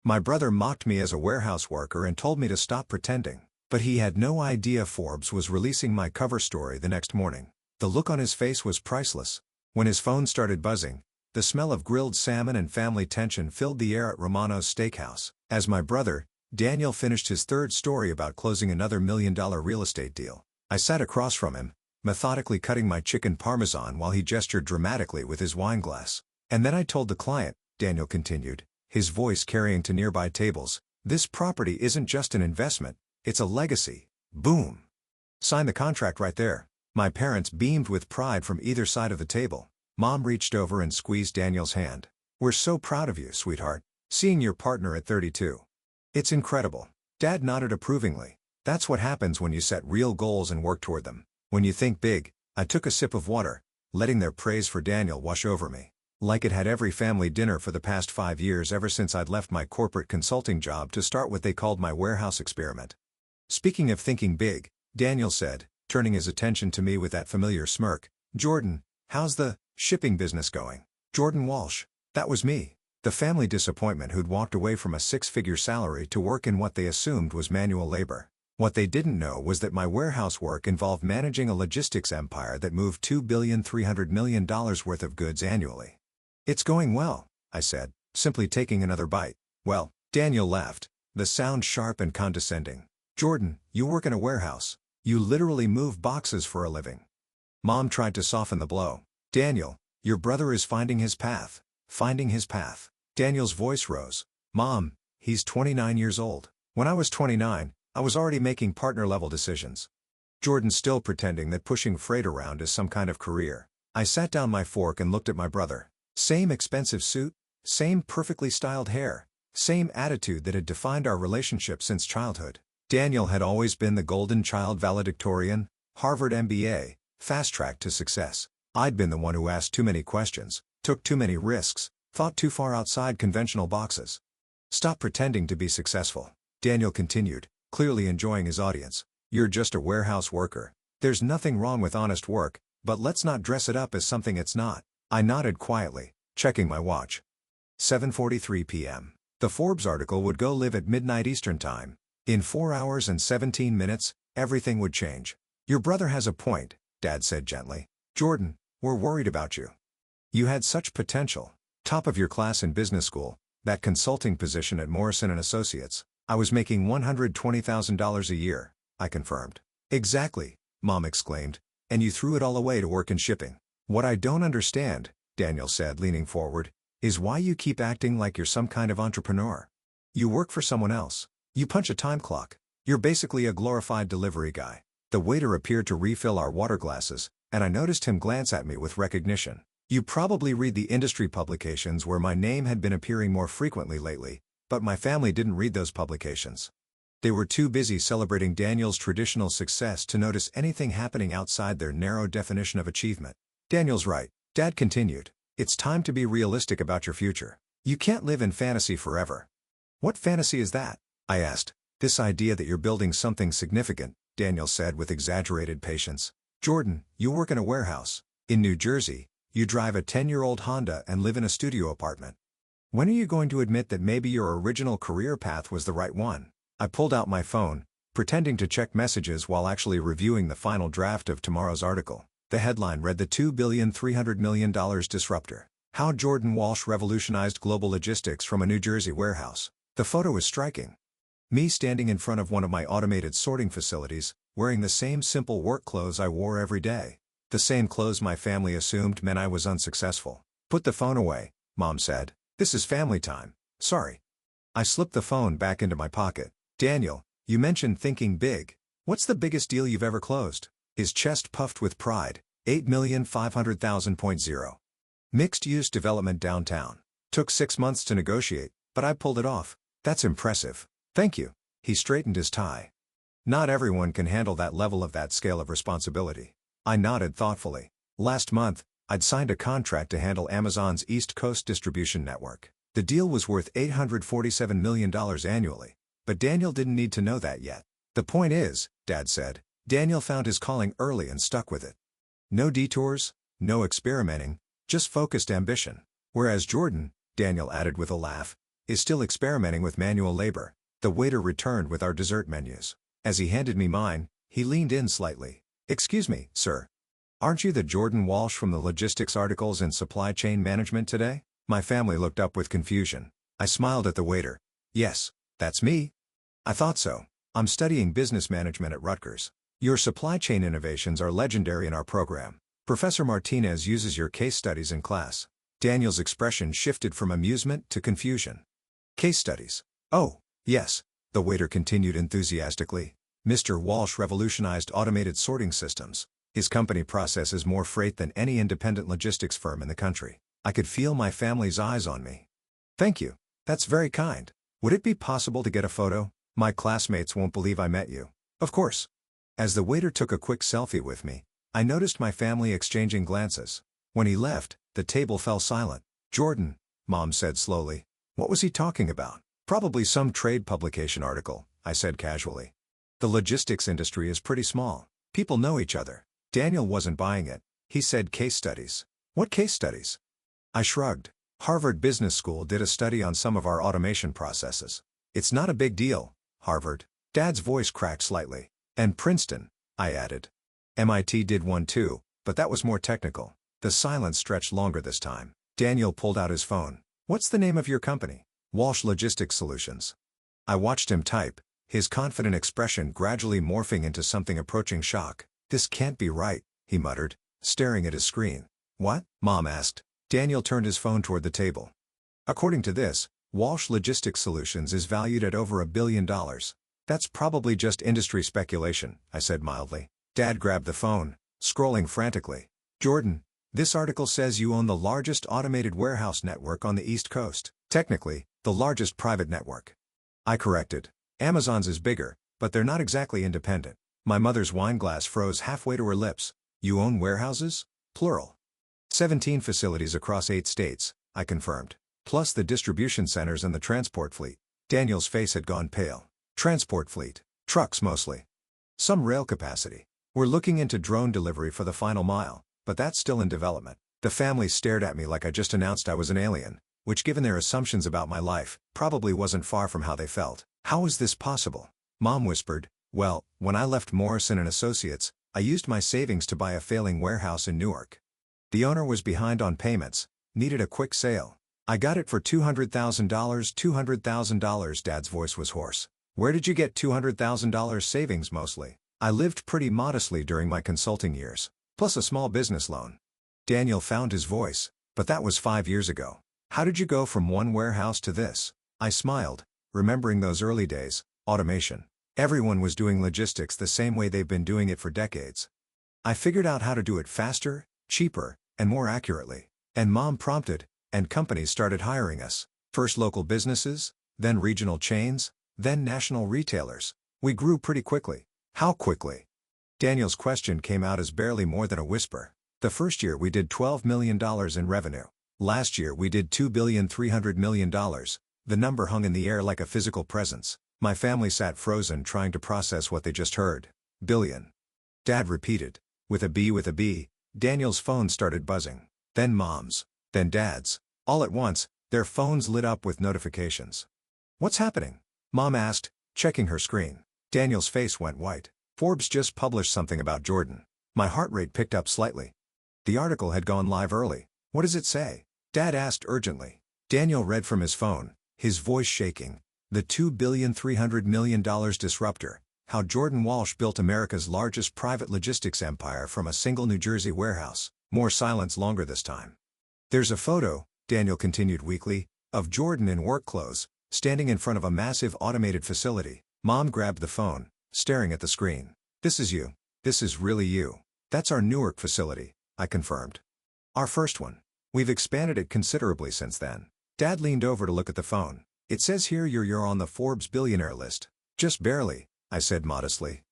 My brother mocked me as a warehouse worker and told me to stop pretending, but he had no idea Forbes was releasing my cover story the next morning. The look on his face was priceless. When his phone started buzzing, the smell of grilled salmon and family tension filled the air at Romano's Steakhouse. As my brother, Daniel finished his third story about closing another $1 million real estate deal, I sat across from him, methodically cutting my chicken parmesan while he gestured dramatically with his wine glass. And then I told the client, Daniel continued, his voice carrying to nearby tables, this property isn't just an investment, it's a legacy. Boom. Sign the contract right there. My parents beamed with pride from either side of the table. Mom reached over and squeezed Daniel's hand. We're so proud of you, sweetheart. Seeing your partner at 32. It's incredible. Dad nodded approvingly. That's what happens when you set real goals and work toward them. When you think big. I took a sip of water, letting their praise for Daniel wash over me. Like it had every family dinner for the past 5 years ever since I'd left my corporate consulting job to start what they called my warehouse experiment. Speaking of thinking big, Daniel said, turning his attention to me with that familiar smirk, Jordan, how's the shipping business going? Jordan Walsh. That was me. The family disappointment who'd walked away from a 6-figure salary to work in what they assumed was manual labor. What they didn't know was that my warehouse work involved managing a logistics empire that moved $2.3 billion worth of goods annually. It's going well, I said, simply taking another bite. Well, Daniel laughed, the sound sharp and condescending. Jordan, you work in a warehouse. You literally move boxes for a living. Mom tried to soften the blow. Daniel, your brother is finding his path. Finding his path. Daniel's voice rose. Mom, he's 29 years old. When I was 29, I was already making partner-level decisions. Jordan's still pretending that pushing freight around is some kind of career. I sat down my fork and looked at my brother. Same expensive suit, same perfectly styled hair, same attitude that had defined our relationship since childhood. Daniel had always been the golden child valedictorian, Harvard MBA, fast-track to success. I'd been the one who asked too many questions, took too many risks, thought too far outside conventional boxes. Stop pretending to be successful, Daniel continued, clearly enjoying his audience. You're just a warehouse worker. There's nothing wrong with honest work, but let's not dress it up as something it's not. I nodded quietly, checking my watch. 7:43 p.m. The Forbes article would go live at midnight Eastern Time. In 4 hours and 17 minutes, everything would change. Your brother has a point, Dad said gently. Jordan, we're worried about you. You had such potential. Top of your class in business school, that consulting position at Morrison & Associates. I was making $120,000 a year, I confirmed. Exactly, Mom exclaimed, and you threw it all away to work in shipping. What I don't understand, Daniel said leaning forward, is why you keep acting like you're some kind of entrepreneur. You work for someone else. You punch a time clock. You're basically a glorified delivery guy. The waiter appeared to refill our water glasses, and I noticed him glance at me with recognition. You probably read the industry publications where my name had been appearing more frequently lately, but my family didn't read those publications. They were too busy celebrating Daniel's traditional success to notice anything happening outside their narrow definition of achievement. Daniel's right, Dad continued. It's time to be realistic about your future. You can't live in fantasy forever. What fantasy is that? I asked. This idea that you're building something significant, Daniel said with exaggerated patience. Jordan, you work in a warehouse. In New Jersey, you drive a 10-year-old Honda and live in a studio apartment. When are you going to admit that maybe your original career path was the right one? I pulled out my phone, pretending to check messages while actually reviewing the final draft of tomorrow's article. The headline read the $2.3 billion disruptor. How Jordan Walsh revolutionized global logistics from a New Jersey warehouse. The photo is striking. Me standing in front of one of my automated sorting facilities, wearing the same simple work clothes I wore every day. The same clothes my family assumed meant I was unsuccessful. Put the phone away, Mom said. This is family time. Sorry. I slipped the phone back into my pocket. Daniel, you mentioned thinking big. What's the biggest deal you've ever closed? His chest puffed with pride. $8,500,000. Mixed-use development downtown. Took 6 months to negotiate, but I pulled it off. That's impressive. Thank you. He straightened his tie. Not everyone can handle that scale of responsibility. I nodded thoughtfully. Last month, I'd signed a contract to handle Amazon's East Coast distribution network. The deal was worth $847 million annually. But Daniel didn't need to know that yet. The point is, Dad said, Daniel found his calling early and stuck with it. No detours, no experimenting, just focused ambition. Whereas Jordan, Daniel added with a laugh, is still experimenting with manual labor. The waiter returned with our dessert menus. As he handed me mine, he leaned in slightly. "Excuse me, sir. Aren't you the Jordan Walsh from the logistics articles in supply chain management today?" My family looked up with confusion. I smiled at the waiter. "Yes, that's me." "I thought so. I'm studying business management at Rutgers. Your supply chain innovations are legendary in our program. Professor Martinez uses your case studies in class." Daniel's expression shifted from amusement to confusion. "Case studies? Oh, yes," the waiter continued enthusiastically. "Mr. Walsh revolutionized automated sorting systems. His company processes more freight than any independent logistics firm in the country." I could feel my family's eyes on me. "Thank you. That's very kind. Would it be possible to get a photo? My classmates won't believe I met you." "Of course." As the waiter took a quick selfie with me, I noticed my family exchanging glances. When he left, the table fell silent. "Jordan," Mom said slowly. "What was he talking about?" "Probably some trade publication article," I said casually. "The logistics industry is pretty small. People know each other." Daniel wasn't buying it. He said case studies. "What case studies?" I shrugged. "Harvard Business School did a study on some of our automation processes." "It's not a big deal, Harvard." Dad's voice cracked slightly. "And Princeton," I added. "MIT did one too, but that was more technical." The silence stretched longer this time. Daniel pulled out his phone. "What's the name of your company?" "Walsh Logistics Solutions." I watched him type, his confident expression gradually morphing into something approaching shock. "This can't be right," he muttered, staring at his screen. "What?" Mom asked. Daniel turned his phone toward the table. "According to this, Walsh Logistics Solutions is valued at over $1 billion. That's probably just industry speculation," I said mildly. Dad grabbed the phone, scrolling frantically. "Jordan, this article says you own the largest automated warehouse network on the East Coast. Technically, the largest private network." I corrected. "Amazon's is bigger, but they're not exactly independent." My mother's wineglass froze halfway to her lips. "You own warehouses?" "Plural. 17 facilities across 8 states, I confirmed. Plus the distribution centers and the transport fleet." Daniel's face had gone pale. "Transport fleet. Trucks mostly. Some rail capacity. We're looking into drone delivery for the final mile, but that's still in development." The family stared at me like I just announced I was an alien, which given their assumptions about my life, probably wasn't far from how they felt. "How is this possible?" Mom whispered. "Well, when I left Morrison & Associates, I used my savings to buy a failing warehouse in Newark. The owner was behind on payments, needed a quick sale. I got it for $200,000. $200,000, Dad's voice was hoarse. "Where did you get $200,000 savings mostly?" "I lived pretty modestly during my consulting years, plus a small business loan." Daniel found his voice. "But that was 5 years ago. How did you go from one warehouse to this?" I smiled, remembering those early days. Automation. Everyone was doing logistics the same way they've been doing it for decades. "I figured out how to do it faster, cheaper, and more accurately." And Mom prompted, and companies started hiring us. First local businesses, then regional chains, then national retailers. We grew pretty quickly. "How quickly?" Daniel's question came out as barely more than a whisper. "The first year we did $12 million in revenue. Last year we did $2.3 billion. The number hung in the air like a physical presence. My family sat frozen trying to process what they just heard. "Billion." Dad repeated. With a B. Daniel's phone started buzzing. Then Mom's. Then Dad's. All at once, their phones lit up with notifications. "What's happening?" Mom asked, checking her screen. Daniel's face went white. "Forbes just published something about Jordan." My heart rate picked up slightly. The article had gone live early. "What does it say?" Dad asked urgently. Daniel read from his phone, his voice shaking. "The $2.3 billion disruptor. How Jordan Walsh built America's largest private logistics empire from a single New Jersey warehouse." More silence longer this time. "There's a photo," Daniel continued weakly, "of Jordan in work clothes, standing in front of a massive automated facility." Mom grabbed the phone, staring at the screen. "This is you. This is really you." "That's our Newark facility," I confirmed. "Our first one. We've expanded it considerably since then." Dad leaned over to look at the phone. "It says here you're on the Forbes billionaire list." "Just barely," I said modestly.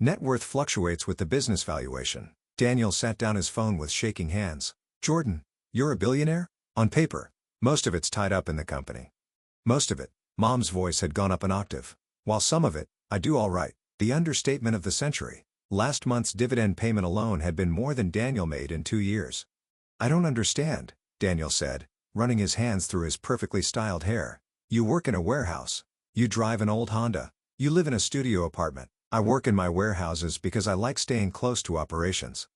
"Net worth fluctuates with the business valuation." Daniel sat down his phone with shaking hands. "Jordan, you're a billionaire?" "On paper. Most of it's tied up in the company." "Most of it." Mom's voice had gone up an octave. "While some of it, I do all right." The understatement of the century. Last month's dividend payment alone had been more than Daniel made in 2 years. "I don't understand," Daniel said, running his hands through his perfectly styled hair. You work in a warehouse. You drive an old Honda. You live in a studio apartment. I work in my warehouses because I like staying close to operations.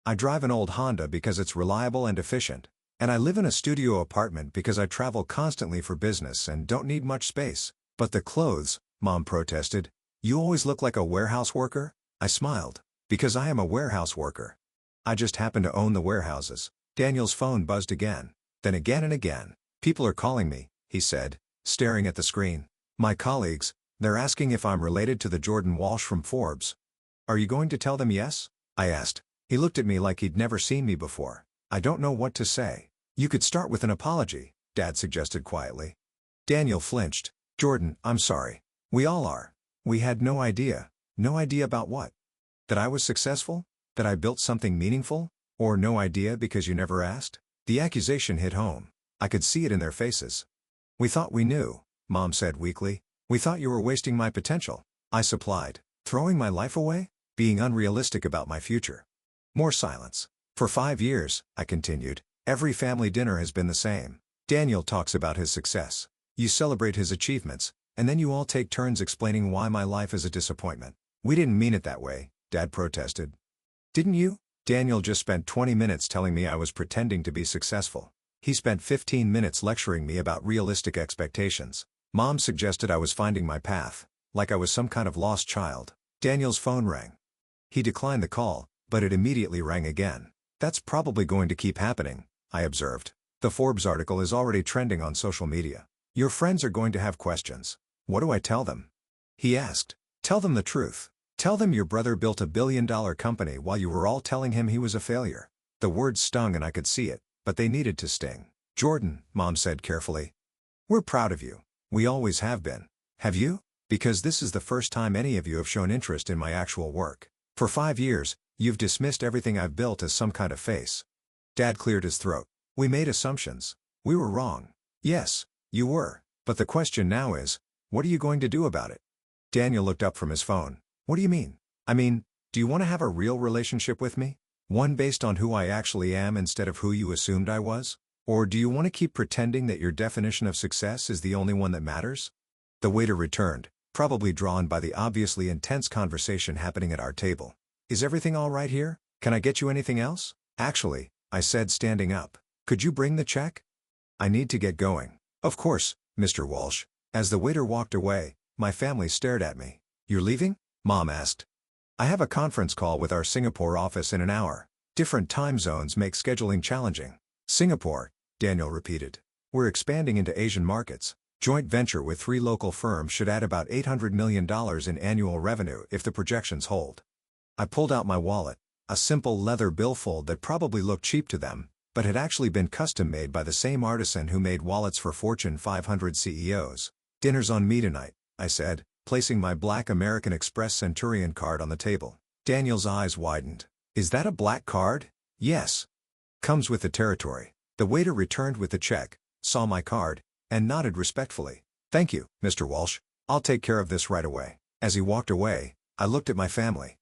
I drive an old Honda because it's reliable and efficient. And I live in a studio apartment because I travel constantly for business and don't need much space. But the clothes, Mom protested. You always look like a warehouse worker? I smiled. Because I am a warehouse worker. I just happen to own the warehouses. Daniel's phone buzzed again. Then again and again. People are calling me, he said, staring at the screen. My colleagues, they're asking if I'm related to the Jordan Walsh from Forbes. Are you going to tell them yes? I asked. He looked at me like he'd never seen me before. I don't know what to say. You could start with an apology, Dad suggested quietly. Daniel flinched. Jordan, I'm sorry. We all are. We had no idea. No idea about what? That I was successful? That I built something meaningful? Or no idea because you never asked? The accusation hit home. I could see it in their faces. We thought we knew, Mom said weakly. We thought you were wasting my potential. I supplied. Throwing my life away? Being unrealistic about my future. More silence. For 5 years, I continued, every family dinner has been the same. Daniel talks about his success. You celebrate his achievements, and then you all take turns explaining why my life is a disappointment. We didn't mean it that way, Dad protested. Didn't you? Daniel just spent 20 minutes telling me I was pretending to be successful. He spent 15 minutes lecturing me about realistic expectations. Mom suggested I was finding my path, like I was some kind of lost child. Daniel's phone rang. He declined the call, but it immediately rang again. That's probably going to keep happening, I observed. The Forbes article is already trending on social media. Your friends are going to have questions. What do I tell them? He asked. Tell them the truth. Tell them your brother built a billion-dollar company while you were all telling him he was a failure. The words stung and I could see it, but they needed to sting. Jordan, Mom said carefully. We're proud of you. We always have been. Have you? Because this is the first time any of you have shown interest in my actual work. For 5 years, you've dismissed everything I've built as some kind of face. Dad cleared his throat. We made assumptions. We were wrong. Yes, you were. But the question now is, what are you going to do about it? Daniel looked up from his phone. What do you mean? I mean, do you want to have a real relationship with me? One based on who I actually am instead of who you assumed I was? Or do you want to keep pretending that your definition of success is the only one that matters? The waiter returned, probably drawn by the obviously intense conversation happening at our table. Is everything all right here? Can I get you anything else? Actually, I said standing up. Could you bring the check? I need to get going. Of course, Mr. Walsh. As the waiter walked away, my family stared at me. You're leaving? Mom asked. I have a conference call with our Singapore office in an hour. Different time zones make scheduling challenging. Singapore, Daniel repeated. We're expanding into Asian markets. Joint venture with 3 local firms should add about $800 million in annual revenue if the projections hold. I pulled out my wallet, a simple leather billfold that probably looked cheap to them, but had actually been custom-made by the same artisan who made wallets for Fortune 500 CEOs. Dinner's on me tonight, I said, placing my black American Express Centurion card on the table. Daniel's eyes widened. Is that a black card? Yes. Comes with the territory. The waiter returned with the check, saw my card, and nodded respectfully. Thank you, Mr. Walsh. I'll take care of this right away. As he walked away, I looked at my family.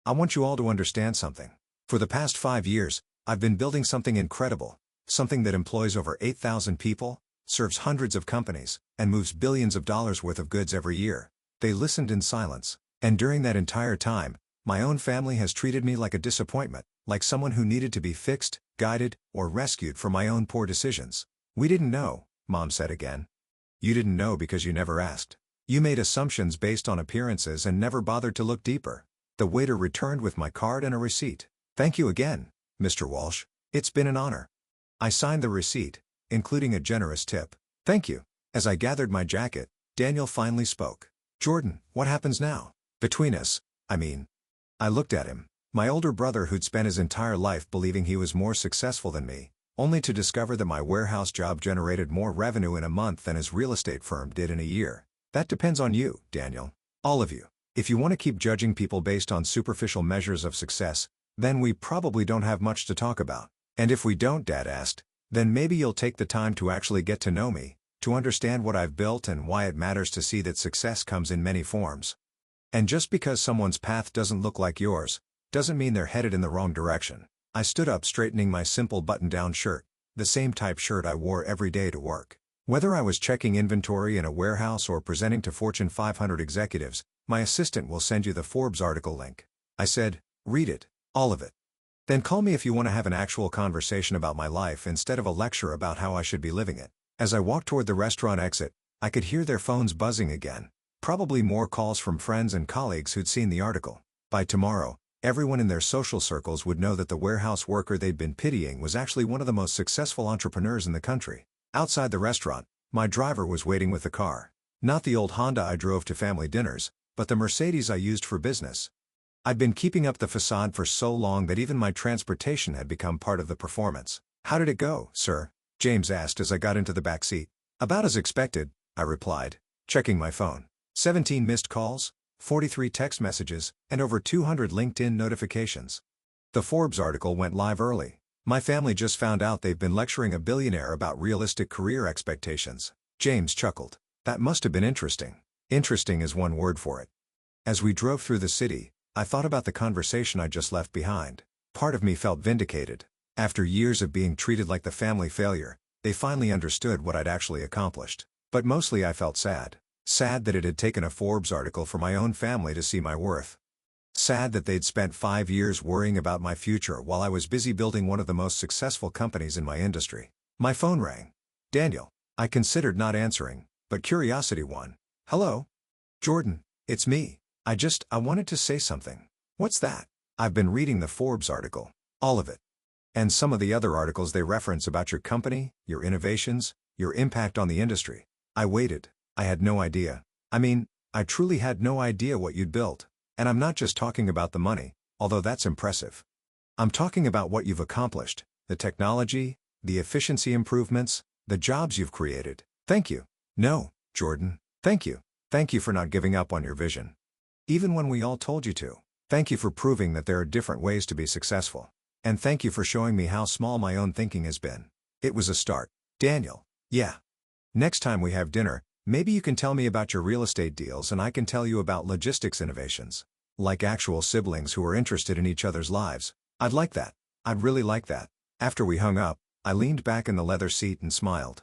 I want you all to understand something. For the past 5 years, I've been building something incredible. Something that employs over 8,000 people, serves hundreds of companies, and moves billions of dollars worth of goods every year. They listened in silence. And during that entire time, my own family has treated me like a disappointment, like someone who needed to be fixed, guided, or rescued from my own poor decisions. We didn't know, Mom said again. You didn't know because you never asked. You made assumptions based on appearances and never bothered to look deeper. The waiter returned with my card and a receipt. Thank you again, Mr. Walsh. It's been an honor. I signed the receipt, including a generous tip. Thank you. As I gathered my jacket, Daniel finally spoke. Jordan, what happens now? Between us, I mean. I looked at him, my older brother who'd spent his entire life believing he was more successful than me, only to discover that my warehouse job generated more revenue in a month than his real estate firm did in a year. That depends on you, Daniel. All of you. If you want to keep judging people based on superficial measures of success, then we probably don't have much to talk about. And if we don't, Dad asked, then maybe you'll take the time to actually get to know me, to understand what I've built and why it matters to see that success comes in many forms. And just because someone's path doesn't look like yours, doesn't mean they're headed in the wrong direction. I stood up straightening my simple button-down shirt, the same type shirt I wore every day to work. Whether I was checking inventory in a warehouse or presenting to Fortune 500 executives, my assistant will send you the Forbes article link. I said, read it, all of it. Then call me if you want to have an actual conversation about my life instead of a lecture about how I should be living it. As I walked toward the restaurant exit, I could hear their phones buzzing again. Probably more calls from friends and colleagues who'd seen the article. By tomorrow, everyone in their social circles would know that the warehouse worker they'd been pitying was actually one of the most successful entrepreneurs in the country. Outside the restaurant, my driver was waiting with the car. Not the old Honda I drove to family dinners, but the Mercedes I used for business. I'd been keeping up the facade for so long that even my transportation had become part of the performance. "How did it go, sir?" James asked as I got into the back seat. "About as expected," I replied, checking my phone. 17 missed calls, 43 text messages, and over 200 LinkedIn notifications. The Forbes article went live early. My family just found out they've been lecturing a billionaire about realistic career expectations. James chuckled. "That must have been interesting." Interesting is one word for it. As we drove through the city, I thought about the conversation I just left behind. Part of me felt vindicated. After years of being treated like the family failure, they finally understood what I'd actually accomplished. But mostly I felt sad. Sad that it had taken a Forbes article for my own family to see my worth. Sad that they'd spent 5 years worrying about my future while I was busy building one of the most successful companies in my industry. My phone rang. "Daniel." I considered not answering, but curiosity won. "Hello? Jordan, it's me. I wanted to say something." "What's that?" "I've been reading the Forbes article. All of it. And some of the other articles they reference about your company, your innovations, your impact on the industry." I waited. I had no idea. I truly had no idea what you'd built. And I'm not just talking about the money, although that's impressive. I'm talking about what you've accomplished, the technology, the efficiency improvements, the jobs you've created. Thank you. No, Jordan, thank you. Thank you for not giving up on your vision. Even when we all told you to. Thank you for proving that there are different ways to be successful. And thank you for showing me how small my own thinking has been. It was a start. Daniel. Yeah. Next time we have dinner, maybe you can tell me about your real estate deals and I can tell you about logistics innovations. Like actual siblings who are interested in each other's lives. I'd like that. I'd really like that. After we hung up, I leaned back in the leather seat and smiled.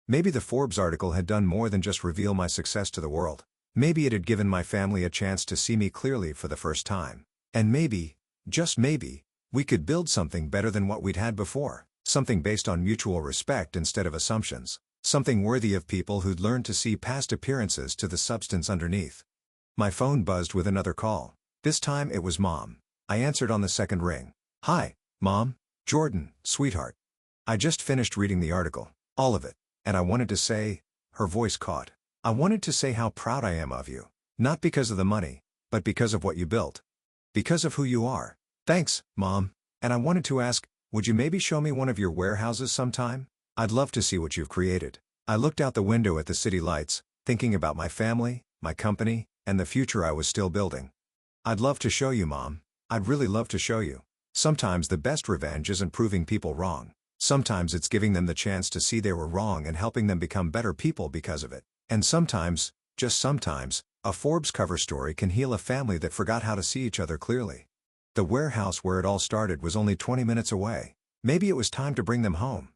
Maybe the Forbes article had done more than just reveal my success to the world. Maybe it had given my family a chance to see me clearly for the first time. And maybe, just maybe, we could build something better than what we'd had before. Something based on mutual respect instead of assumptions. Something worthy of people who'd learned to see past appearances to the substance underneath. My phone buzzed with another call. This time it was Mom. I answered on the second ring. "Hi, Mom." "Jordan, sweetheart. I just finished reading the article. All of it. And I wanted to say," her voice caught, "I wanted to say how proud I am of you. Not because of the money, but because of what you built. Because of who you are." "Thanks, Mom. And I wanted to ask, would you maybe show me one of your warehouses sometime? I'd love to see what you've created." I looked out the window at the city lights, thinking about my family, my company, and the future I was still building. "I'd love to show you, Mom. I'd really love to show you. Sometimes the best revenge isn't proving people wrong. Sometimes it's giving them the chance to see they were wrong and helping them become better people because of it. And sometimes, just sometimes, a Forbes cover story can heal a family that forgot how to see each other clearly." The warehouse where it all started was only 20 minutes away. Maybe it was time to bring them home.